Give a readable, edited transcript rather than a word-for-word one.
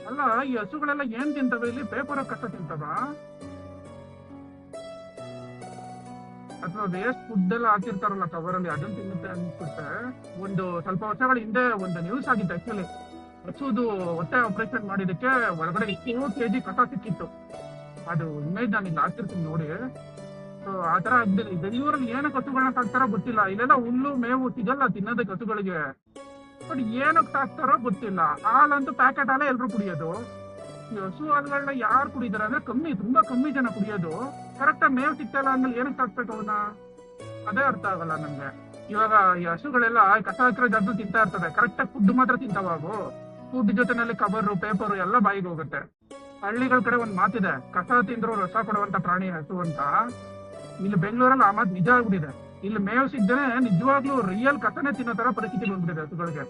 ಅಲ್ಲ, ಈ ಹಸುಗಳೆಲ್ಲ ಏನ್ ತಿಂತವೆ ಇಲ್ಲಿ? ಪೇಪರ್ ಕಸ ತಿಂತವ ಅಥವಾ ವೇಸ್ಟ್ ಫುಡ್ ಎಲ್ಲ ಹಾಕಿರ್ತಾರಲ್ಲ ಕವರ್ ಅಲ್ಲಿ, ಅದನ್ನ ತಿನ್ನುತ್ತೆ ಅನ್ಸುತ್ತೆ. ಒಂದು ಸ್ವಲ್ಪ ವರ್ಷಗಳ ಹಿಂದೆ ಒಂದು ನ್ಯೂಸ್ ಆಗಿತ್ತು ಆಕ್ಚುಲಿ. ಹಸುದು ಹೊಟ್ಟೆ ಆಪರೇಷನ್ ಮಾಡಿದಕ್ಕೆ ಹೊರಗಡೆ 2 kg ಕಸ ಸಿಕ್ಕಿತ್ತು. ಅದು ಇಮೇಜ್ ನಾನು ಇಲ್ಲಿ ಹಾಕಿರ್ತೀನಿ ನೋಡಿ. ಸೊ ಆತರ ಆಗ್ಬಿಟ್ಟಿದೆ. ಬೆಂಗಳೂರಲ್ಲಿ ಏನಕ್ಕೆ ಹಸುಗಳನ್ನ ಸಾಕ್ತಾರೋ ಗೊತ್ತಿಲ್ಲ. ಇಲ್ಲೆಲ್ಲ ಹುಲ್ಲು ಮೇವು ಸಿಗಲ್ಲ ತಿನ್ನೋದಕ್ಕೆ ಹಸುಗಳಿಗೆ. ಬಟ್ ಏನಕ್ಕೆ ಸಾಕ್ತಾರೋ ಗೊತ್ತಿಲ್ಲ. ಹಾಲಂತೂ ಪ್ಯಾಕೆಟ್ ಹಾಲೇ ಎಲ್ರು ಕುಡಿಯೋದು. ಈ ಹಸು ಹಾಲುಗಳನ್ನ ಯಾರು ಕುಡಿದಾರೆ ಅಂದ್ರೆ ಕಮ್ಮಿ, ತುಂಬಾ ಕಮ್ಮಿ ಜನ ಕುಡಿಯೋದು. ಕರೆಕ್ಟಾಗಿ ಮೇವು ಸಿಗ್ತಲ್ಲ ಅಂದ್ಮೇಲೆ ಏನಕ್ಕೆ ಸಾಕ್ಬೇಕು ಅವನ್ನ? ಅದೇ ಅರ್ಥ ಆಗಲ್ಲ ನನ್ಗೆ. ಇವಾಗ ಈ ಹಸುಗಳೆಲ್ಲ ಕಸ ಹಾಕಿರೋ ಜಾಗದಲ್ಲಿ ತಿಂತಾ ಇರ್ತದೆ, ಕರೆಕ್ಟಾಗಿ ಫುಡ್ ಮಾತ್ರ ತಿಂತಾವ ಅವು. ಫುಡ್ ಜೊತೆನಲ್ಲಿ ಕವರು ಪೇಪರು ಎಲ್ಲ ಬಾಯಿಗೆ ಹೋಗುತ್ತೆ. ಹಳ್ಳಿಗಳ ಕಡೆ ಒಂದ್ ಮಾತಿದೆ, ಕಸ ತಿಂದ್ರು ರಸ ಕೊಡುವಂತ ಪ್ರಾಣಿ ಹಸು ಅಂತ. ಇಲ್ಲಿ ಬೆಂಗಳೂರಲ್ಲಿ ಆ ಮಾತು ನಿಜ ಆಗ್ಬಿಟ್ಟಿದೆ. ಇಲ್ಲಿ ಮೇವು ಸಿಗ್ದೇನೆ ನಿಜವಾಗ್ಲೂ ರಿಯಲ್ ಕಸನೇ ತಿನ್ನೋ ತರ ಪರಿಸ್ಥಿತಿ ಬಂದ್ಬಿಟ್ಟಿದೆ ಹಸುಗಳಿಗೆ.